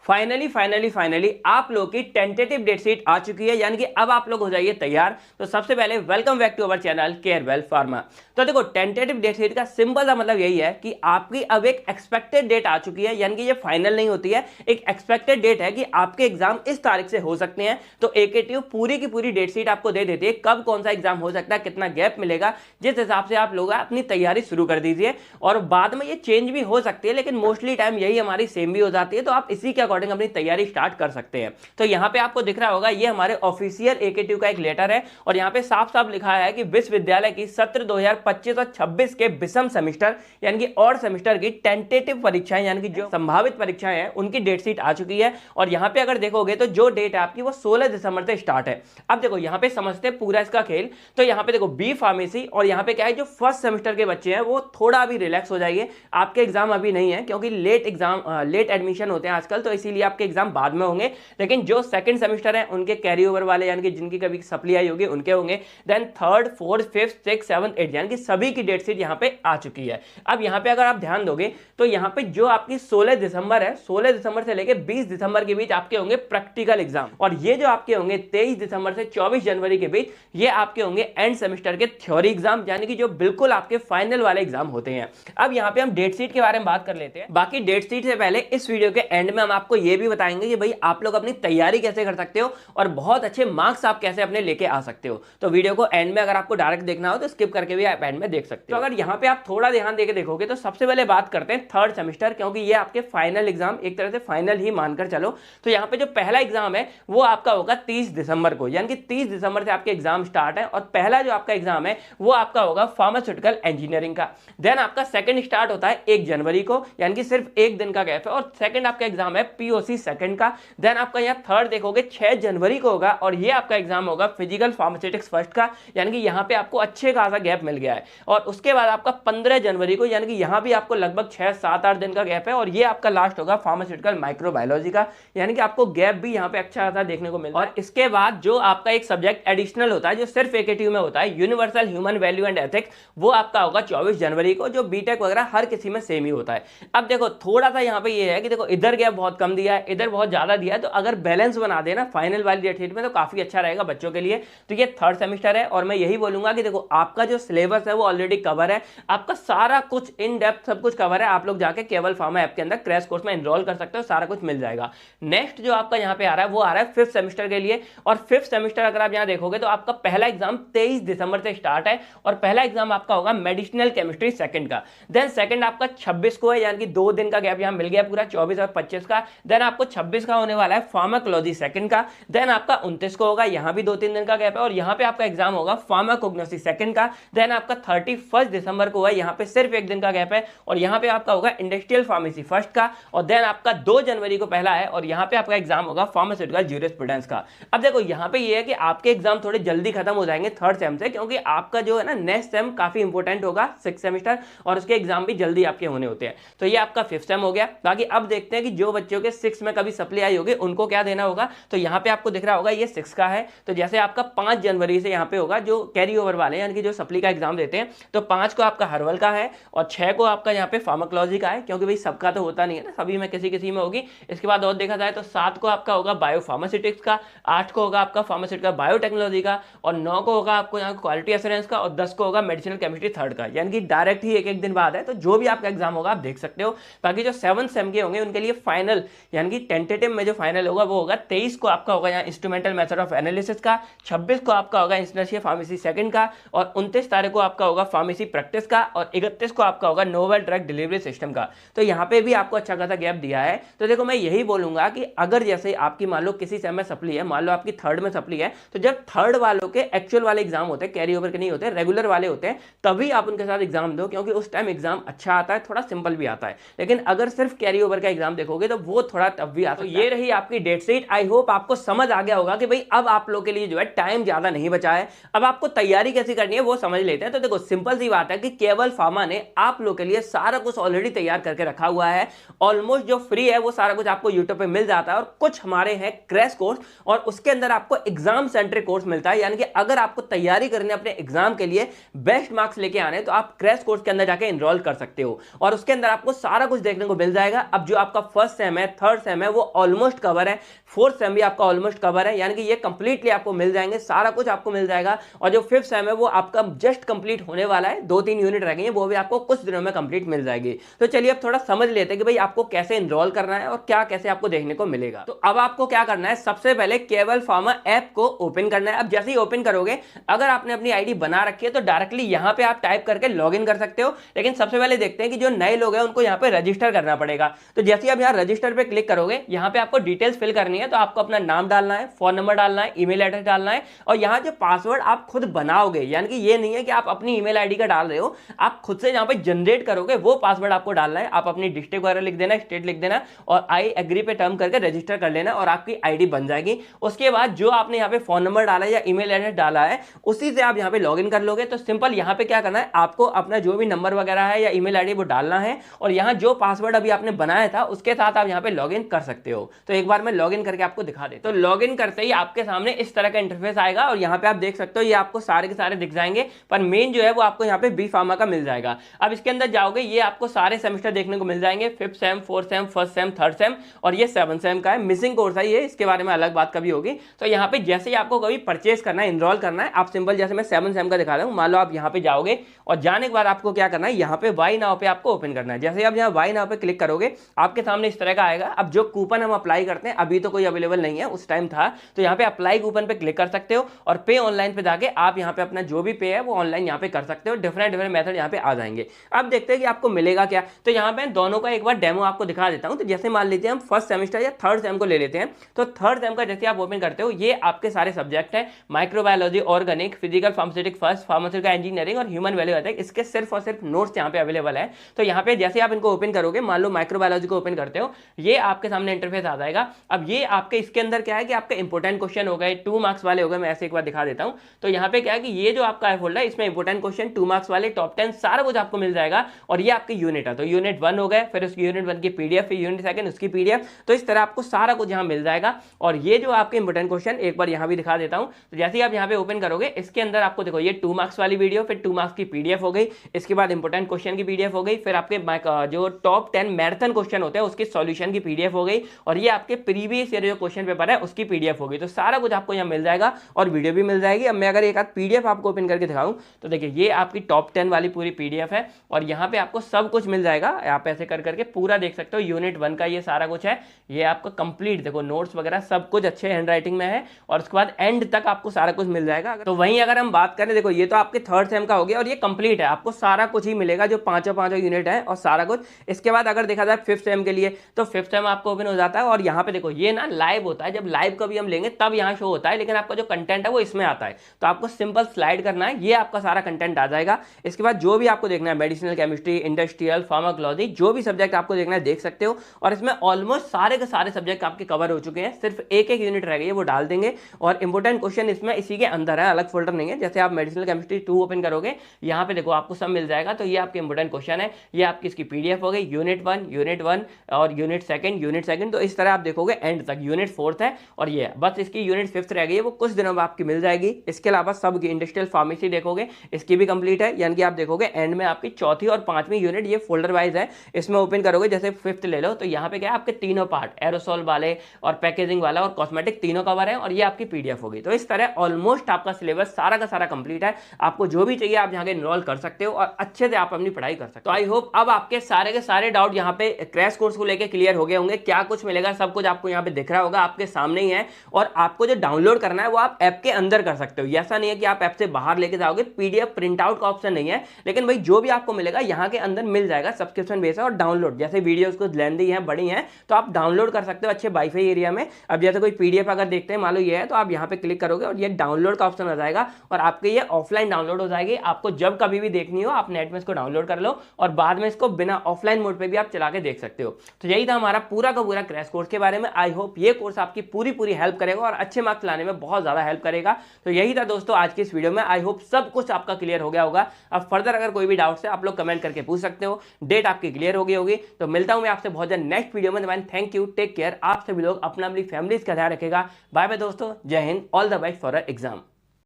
Finally आप लोग की टेंटेटिव डेट शीट आ चुकी है, यानी कि अब आप लोग हो जाइए तैयार। तो सबसे पहले welcome back to our channel Carewell pharma. तो देखो, टेंटेटिव डेट शीट का सिंपल सा मतलब यही है कि आपकी अब एक एक्सपेक्टेड डेट आ चुकी है, यानी कि ये फाइनल नहीं होती है, एक एक्सपेक्टेड डेट है कि आपके एग्जाम इस तारीख से हो सकते हैं। तो एकेटीयू पूरी की पूरी डेट शीट आपको दे देती है कब कौन सा एग्जाम हो सकता है, कितना गैप मिलेगा, जिस हिसाब से आप लोग अपनी तैयारी शुरू कर दीजिए। और बाद में ये चेंज भी हो सकती है, लेकिन मोस्टली टाइम यही हमारी सेम भी हो जाती है। तो आप इसी के अकॉर्डिंग अपनी तैयारी स्टार्ट कर सकते हैं। तो यहाँ पे आपको दिख रहा होगा, ये हमारे ऑफिशियल एकेटीयू का एक लेटर है और यहाँ पे साफ साफ लिखा है कि विश्वविद्यालय की सत्र 2025 और 26 के विषम सेमेस्टर यानी कि और सेमेस्टर की टेंटेटिव परीक्षाएं यानी कि जो संभावित परीक्षाएं हैं उनकी डेट शीट आ चुकी है। और यहाँ पे अगर देखोगे तो जो डेट है आपकी वो 16 दिसंबर से स्टार्ट है। अब देखो यहाँ पे समझते हैं पूरा इसका खेल। तो यहाँ पे देखो बी फार्मेसी, और यहाँ पे क्या है, जो फर्स्ट सेमेस्टर के बच्चे हैं वो थोड़ा अभी रिलैक्स हो जाइए। आपके एग्जाम अभी नहीं है क्योंकि लेट एडमिशन होते हैं आजकल, तो इसीलिए आपके एग्जाम बाद में होंगे। लेकिन जो सेकंड सेमेस्टर है उनके कैरी ओवर वाले यानी कि जिनकी कभी सप्ली आई होगी उनके होंगे। Then third, fourth, fifth, six, seven, eight यानी कि सभी की डेट शीट यहाँ पे आ चुकी है। अब यहाँ पे अगर आप ध्यान दोगे तो यहाँ पे जो आपकी 16 दिसंबर है, 16 दिसंबर से लेकर 20 दिसंबर के बीच आपके होंगे प्रैक्टिकल एग्जाम, और ये जो आपके होंगे 23 दिसंबर से 24 जनवरी के बीच ये आपके होंगे एंड सेमेस्टर के थ्योरी एग्जाम, यानी कि जो बिल्कुल आपके फाइनल वाले एग्जाम होते हैं। अब यहाँ पे हम डेट शीट के बारे में बात कर लेते हैं। बाकी डेट शीट से पहले इस वीडियो के एंड में हम आपको ये भी बताएंगे कि भाई आप लोग अपनी तैयारी कैसे कर सकते हो और बहुत अच्छे मार्क्स आप कैसे अपने लेके आ सकते हो। तो वीडियो को एंड में अगर आपको डायरेक्ट देखना हो तो स्किप करके भी आप एंड में देख सकते हो। तो अगर यहाँ पे आप थोड़ा ध्यान देके देखोगे तो सबसे पहले बात करते हैं थर्ड सेमेस्टर, क्योंकि ये आपके फाइनल एग्जाम एक तरह से फाइनल ही मानकर चलो। तो यहाँ पे जो पहला एग्जाम है वो आपका होगा 30 दिसंबर को, यानी कि 30 दिसंबर से आपके एग्जाम स्टार्ट है। और पहला जो आपका एग्जाम है वो आपका होगा फार्मास्यूटिकल इंजीनियरिंग का। देन आपका सेकंड स्टार्ट होता है 1 जनवरी को, यानी कि सिर्फ एक दिन का गैप है। और सेकंड आपका एग्जाम है पीओसी सेकंड का। देन आपका यहाँ थर्ड देखोगे 6 जनवरी को होगा, और ये आपका एग्जाम होगा फिजिकल फार्मास्यूटिक्स फर्स्ट का, यानी कि यहाँ पे आपको अच्छे खासा गैप मिल गया है। और उसके बाद आपका 15 जनवरी को, यानी कि यहाँ भी आपको लगभग 6-7-8 दिन का गैप है, और ये आपका लास्ट होगा फार्मास्यूटिकल माइक्रोबायोलॉजी का, यानी कि आपको गैप भी यहाँ पे अच्छा खासा देखने को मिलता है। और इसके बाद जो आपका एक सब्जेक्ट एडिशनल होता है जो सिर्फ एकेटीयू में होता है, universal human value and ethics, वो आपका होगा 24 जनवरी को, जो बीटेक वगैरह हर किसी में सेम ही होता है। अब देखो थोड़ा सा यहाँ पे ये है कि देखो इधर गैप बहुत कम दिया है, इधर बहुत ज्यादा दिया है, तो अगर बैलेंस बना देना फाइनल वाली डेट शीट में तो काफी अच्छा रहेगा बच्चों के लिए। तो ये थर्ड सेमेस्टर है, और मैं यही बोलूंगा कि देखो आपका जो सिलेबस है वो ऑलरेडी कवर है, आपका सारा कुछ इन डेप्थ सब कुछ कवर है। आप लोग जाके केवल फार्मा ऐप के अंदर क्रैश कोर्स में एनरोल कर सकते हो, सारा कुछ मिल जाएगा। नेक्स्ट जो आपका यहाँ पे आ रहा है वो आ रहा है फिफ्थ सेमेस्टर के लिए। और फिफ्थ सेमेस्टर अगर आप यहाँ देखोगे तो आपका पहला एग्जाम 23 दिसंबर से स्टार्ट है, और पहला एग्जाम आपका होगा मेडिसिनल केमिस्ट्री सेकंड का। देन सेकंड आपका 26 को है, यानी कि 2 दिन का गैप यहाँ मिल गया पूरा, 24 और 25 का। देन आपको 26 का होने वाला है फार्माकोलॉजी सेकंड का। देन आपका 29 को होगा, यहाँ भी 2-3 दिन का गैप है, और यहाँ पे आपका एग्जाम होगा फार्माकोग्नोसी सेकंड का। देन आपका 31 दिसंबर को है, यहाँ पे सिर्फ 1 दिन का गैप है, और यहाँ पे आपका होगा इंडस्ट्रियल फार्मेसी फर्स्ट का। और देन आपका 2 जनवरी को पहला है, और यहाँ पे आपका एग्जाम होगा फार्मास्यूटिकल ज्यूरिस्प्रूडेंस का। अब देखो यहाँ पे ये है कि आपके एग्जाम थोड़े जल्दी खत्म हो जाएंगे थर्ड सेम से, क्योंकि आपका जो है ना नेक्स्ट सेम काफी इंपॉर्टेंट होगा, 6 सेमेस्टर, और उसके एग्जाम भी जल्दी आपके होने होते हैं। तो ये आपका फिफ्थ सेम हो गया। बाकी अब देखते हैं कि जो बच्चों के 6 में कभी सप्ली आई होगी उनको क्या देना होगा। तो यहाँ पे आपको दिख रहा होगा ये 6 का है। तो जैसे आपका 5 जनवरी से यहाँ पे होगा जो कैरी ओवर वाले यानी कि जो सप्ली का एग्जाम देते हैं, तो 5 को आपका हर्बल का है, और 6 को आपका यहाँ पे फार्माकोलॉजी का है, क्योंकि भाई सबका तो होता नहीं है ना, सभी में किसी किसी में होगी। इसके बाद और देखा जाए तो 7 को आपका होगा बायो फार्मास्यूटिक्स का, 8 को होगा आपका फार्मास्यूटिकल बायोटेक्नोलॉजी का, और 9 को होगा आपको यहाँ क्वालिटी एश्योरेंस का, और 10 को होगा मेडिसिनल केमिस्ट्री थर्ड का, यानी कि डायरेक्ट ही एक दिन बाद है। तो जो भी आपका एग्जाम होगा आप देख सकते हो। बाकी जो 7th सेम के होंगे उनके लिए फाइनल यानी कि टेंटेटिव में जो फाइनल होगा वो होगा 23 को आपका होगा यहाँ इंस्ट्रूमेंटल मेथड ऑफ एनालिसिस का, 26 को आपका होगा इंटरनेशनल फार्मेसी सेकंड का, और 29 तारीख को आपका होगा फार्मेसी प्रैक्टिस का, और 31 को आपका होगा नोवेल ड्रग डिलीवरी सिस्टम का। तो यहाँ पे भी आपको अच्छा खासा गैप दिया है। तो देखो मैं यही बोलूंगा कि अगर जैसे आपकी मान लो किसी सेम में सप्ली है, मान लो आपकी थर्ड में सप्ली है, तो जब थर्ड वालों के एक्चुअल वाले एग्जाम होते हैं, कैरी ओवर के नहीं होते, रेगुलर वाले होते हैं, तभी आप उनके साथ एग्जाम दो, क्योंकि उस टाइम एग्जाम अच्छा आता है, थोड़ा सिंपल भी आता है। लेकिन अगर सिर्फ कैरी ओवर का एग्जाम देखोगे तो वो थोड़ा टफ भी आता है। तो ये रही आपकी डेट शीट। आई होप आपको समझ आ गया होगा कि भाई अब आप लोग के लिए जो है टाइम ज्यादा नहीं बचा है, अब आपको तैयारी कैसी करनी है वो समझ लेते हैं। तो देखो सिंपल सी बात है कि केवल फार्मा ने आप लोग के लिए सारा कुछ ऑलरेडी तैयार करके रखा हुआ है। ऑलमोस्ट जो फ्री है वो सारा कुछ आपको यूट्यूब पे मिल जाता है, और कुछ हमारे हैं क्रैश कोर्स, और उसके अंदर आपको एग्जाम सेंट्रिक कोर्स मिलता है। यानी कि अगर आपको तैयारी करनी है अपने एग्जाम के लिए, बेस्ट मार्क्स लेके आने, तो आप क्रैश कोर्स के अंदर जाके एनरोल कर सकते हो, और उसके अंदर आपको सारा कुछ देखने को मिल जाएगा। अब जो आपका फर्स्ट सेम है, थर्ड सेम है वो ऑलमोस्ट कवर है, फोर्थ सेम भी आपका ऑलमोस्ट कवर है, यानी कि ये कंप्लीटली आपको मिल जाएंगे, सारा कुछ आपको मिल जाएगा। और जो फिफ्थ सेम है वो आपका जस्ट कंप्लीट होने वाला है, 2-3 यूनिट रह गई है, वो भी आपको कुछ दिनों में कंप्लीट मिल जाएगी। तो चलिए अब थोड़ा समझ लेते हैं कि भाई आपको कैसे इनरोल करना है और क्या कैसे आपको देखने को मिलेगा। तो अब आपको क्या करना है, सबसे पहले केवल फार्मा ऐप को ओपन करना है। अब जैसे ही ओपन करोगे, अगर आपने अपनी आईडी बना रखी है तो डायरेक्टली यहां पे आप टाइप करके लॉगिन कर सकते हो, लेकिन सबसे पहले देखते हैं कि जो नए लोग हैं उनको यहां पे रजिस्टर करना पड़ेगा। तो जैसे आप यहां रजिस्टर पे क्लिक करोगे, यहां पे आपको डिटेल्स फिल करनी है। तो आपको अपना नाम डालना है, फोन नंबर डालना है, ईमेल एड्रेस डालना है, और यहां जो पासवर्ड आप खुद बनाओगे, यानी कि ये नहीं है कि आप अपनी ईमेल आईडी का डाल रहे हो, आप खुद से यहां पे जनरेट करोगे, वो पासवर्ड आपको डालना है। आप अपनी डिस्ट्रिक्ट वगैरह लिख देना, स्टेट लिख देना और आई एग्री पे टर्म करके रजिस्टर कर लेना और आपकी आईडी बन जाएगी। उसके बाद जो आपने यहां पे फोन नंबर डाला है या ईमेल एड्रेस डाला है, उसी से आप यहां पे लॉगिन कर लोगे। तो सिंपल यहां पे क्या करना है, आपको अपना जो भी नंबर वगैरह है या ईमेल आईडी वो डालना है, और यहां जो पासवर्ड अभी आपने बनाया था उसके साथ आप यहां पे लॉगिन कर सकते हो। तो एक बार मैं लॉगिन करके आपको दिखा देता हूं। तो लॉगिन करते ही आपके सामने इस तरह का इंटरफेस आएगा और यहां पे आप देख सकते हो ये आपको सारे के सारे दिख जाएंगे, पर मेन जो है वो आपको यहां पे बी फार्मा का मिल जाएगा। अब इसके अंदर जाओगे, ये आपको सारे सेमेस्टर देखने को मिल जाएंगे, fifth sem, fourth same, first sem, third same, और ये सेवन सेम का है। मिसिंग कोर्स है ये, इसके बारे में अलग बात कभी होगी। तो यहाँ पे जैसे ही आपको कभी परचेस करना है, इनरोल करना है, आप सिंपल जैसे मैं सेवन सेम का दिखा रहा हूँ, मान लो आप यहाँ पे जाओगे और जाने के बाद आपको क्या करना है, यहाँ पे वाई नाउ पे आपको ओपन करना है। जैसे आप यहाँ वाई नाउ पे क्लिक करोगे, आपके सामने इस तरह का आएगा। अब जो कूपन हम अप्लाई करते हैं, अभी तो कोई अवेलेबल नहीं है, उस टाइम था, तो यहाँ पे अप्लाई कूपन पे क्लिक कर सकते हो और पे ऑनलाइन पे जाके आप यहाँ पे अपना जो भी पे है वो ऑनलाइन यहाँ पे कर सकते हो। डिफरेंट मेथड यहाँ पे आ जाएंगे। अब देखते हैं कि आपको मिलेगा क्या। तो यहाँ पे दोनों का एक बार डेमो आपको दिखा देता हूँ। तो जैसे मान लीजिए हम फर्स्ट सेमेस्टर या थर्ड सेम को ले लेते हैं, तो थर्ड सेम का जैसे आप ओपन करते हो, ये आपके सारे सब्जेक्ट है, microbiology, organic, physical, pharmaceutic first, pharmaceutical engineering और ह्यूमन वैल्यू एथिक्स। इसके सिर्फ और सिर्फ नोट्स यहाँ पे अवेलेबल है। तो यहाँ पे जैसे आप इनको ओपन करोगे, मान लो माइक्रोबायोलॉजी को ओपन करते हो, ये आपके सामने इंटरफेस आ जाएगा। अब ये आपके इसके अंदर क्या है कि आपके इंपोर्टेंट क्वेश्चन हो गए, 2 मार्क्स वाले हो गए। मैं ऐसे एक बार दिखा देता हूँ। तो यहाँ पे क्या है कि ये जो आपका फोल्डर है, इसमें इंपोर्टेंट क्वेश्चन, 2 मार्क्स वाले, टॉप 10 सारा कुछ आपको मिल जाएगा। और ये आपकी यूनिट है, तो यूनिट 1 हो गए, फिर उसकी यूनिट 1 की पीडीएफ, फिर यूनिट 2 उसकी पीडीएफ। तो इस तरह आपको सारा कुछ यहाँ मिल जाएगा। और ये जो आपके इंपोर्टेंट क्वेश्चन, एक बार यहाँ भी दिखा देता हूँ। तो जैसे ही आप यहाँ पे ओपन करोगे, इसके अंदर आपको देखो ये 2 मार्क्स वाली वीडियो, फिर 2 मार्क्स की पीडीएफ हो गई, इसके बाद इंपोर्टेंट क्वेश्चन की पीडीएफ हो गई, फिर आपके जो टॉप 10 मैराथन क्वेश्चन होते हैं उसके सॉल्यूशन की पीडीएफ हो गई, और ये आपके प्रीवियस ईयर जो क्वेश्चन पेपर है उसकी पीडीएफ हो गई। तो सारा कुछ आपको यहाँ मिल जाएगा और वीडियो भी मिल जाएगी। अब मैं अगर एक आध पीडीएफ आपको ओपन करके दिखाऊं, तो देखिए ये आपकी टॉप 10 वाली पूरी पीडीएफ है, और यहाँ पे आपको सब कुछ मिल जाएगा। आप ऐसे कर करके पूरा देख सकते हो। यूनिट 1 का ये सारा कुछ है, ये आपका कंप्लीट देखो, नोट्स वगैरह सब कुछ अच्छे हैंडराइटिंग में है, और उसके बाद एंड तक आपको सारा कुछ मिल जाएगा। तो वहीं अगर हम बात करें, देखो ये तो आपके थर्ड सेम का हो गया और ये कंप्लीट है, आपको सारा कुछ ही मिलेगा, जो पांचों यूनिट है और सारा कुछ। इसके बाद अगर देखा जाए फिफ्थ सेम के लिए, तो फिफ्थ सेम आपको ओपन हो जाता है, और यहाँ पे देखो ये ना लाइव होता है, जब लाइव कभी हम लेंगे तब यहाँ शो होता है, लेकिन आपका जो कंटेंट है वो इसमें आता है। तो आपको सिंपल स्लाइड करना है, ये आपका सारा कंटेंट आ जाएगा। इसके बाद जो भी आपको देखना है, मेडिसिनल केमिस्ट्री, इंडस्ट्रियल, फार्माकोलॉजी, जो भी सब्जेक्ट आपको देखना है देख सकते हो। और इसमें ऑलमोस्ट सारे के सारे सब्जेक्ट आपके कवर हो चुके हैं, सिर्फ एक यूनिट रह गई है, वो डाल देंगे। और इंपोर्टेंट क्वेश्चन इसमें इसी के अंदर है, अलग फोल्डर नहीं है। जैसे आप मेडिसिनल केमिस्ट्री 2 ओपन करोगे, यहाँ पे देखो आपको सब मिल जाएगा। तो ये आपके इंपोर्टेंट क्वेश्चन है, ये आपकी इसकी पीडीएफ हो गई, यूनिट 1 और यूनिट सेकंड। तो इस तरह आप देखोगे एंड तक। यूनिट 4 है और ये बस इसकी यूनिट 5 रह गई है, वो कुछ दिनों में आपकी मिल जाएगी। इसके अलावा सब इंडस्ट्रियल फार्मेसी देखोगे, इसकी भी कंप्लीट है, यानी कि आप देखोगे एंड में आपकी चौथी और पांचवी यूनिट, ये फोल्डर वाइज है। इसमें ओपन करोगे, जैसे फिफ्थ ले लो, तो यहाँ पे क्या है आपके तीनों पार्ट, एरोसोल वाले और पैकेजिंग वाला और कॉस्मेटिक, तीनों कवर है, और ये आपकी पीडीएफ होगी। तो इस तरह ऑलमोस्ट आपका सिलेबस सारा का सारा कंप्लीट है। आपको जो भी चाहिए आप यहाँ के इनरोल कर सकते हो और अच्छे से आप अपनी पढ़ाई कर सकते हो। तो आई होप अब आपके सारे के सारे डाउट यहाँ पे क्रैश कोर्स को लेकर क्लियर हो गए होंगे। क्या कुछ मिलेगा सब कुछ आपको यहाँ पे दिख रहा होगा, आपके सामने ही है। और आपको जो डाउनलोड करना है वो आप ऐप के अंदर कर सकते हो, ऐसा नहीं है कि आप ऐप से बाहर लेके जाओगे। पीडीएफ प्रिंट आउट का ऑप्शन नहीं है, लेकिन भाई जो भी आपको मिलेगा यहाँ के अंदर मिल जाएगा, सब्सक्रिप्शन बेस है। और डाउनलोड, जैसे वीडियोस को लेंदी है, बड़ी हैं, तो आप डाउनलोड कर सकते हो अच्छे वाईफाई एरिया में। अब जैसे कोई पीडीएफ अगर देखते हैं, मान लो ये है, तो आप यहाँ पे क्लिक करोगे और ये डाउनलोड का ऑप्शन आ जाएगा, और आपके ये ऑफलाइन डाउनलोड हो जाएगी। आपको जब कभी भी देखनी हो आप नेट में इसको डाउनलोड कर लो, और बाद में इसको बिना ऑफलाइन मोड पे भी आप चला के देख सकते हो। तो यही था हमारा पूरा का पूरा क्रैश कोर्स के बारे में। आई होप ये कोर्स आपकी पूरी हेल्प करेगा और अच्छे मार्क्स लाने में बहुत ज्यादा हेल्प करेगा। तो यही था दोस्तों आज की इस वीडियो में। आई होप सब कुछ आपका क्लियर हो गया होगा। अब फर्दर अगर कोई भी डाउट्स है आप लोग कमेंट करके पूछ सकते हो, डेट आपकी क्लियर हो गई होगी। तो मिलता हूं मैं आपसे बहुत जल्द नेक्स्ट वीडियो में। Thank you, take care. आप सभी लोग अपना अपनी फैमिलीज का ध्यान रखेगा। बाय बाय दोस्तों, जय Hind, all the best for exam.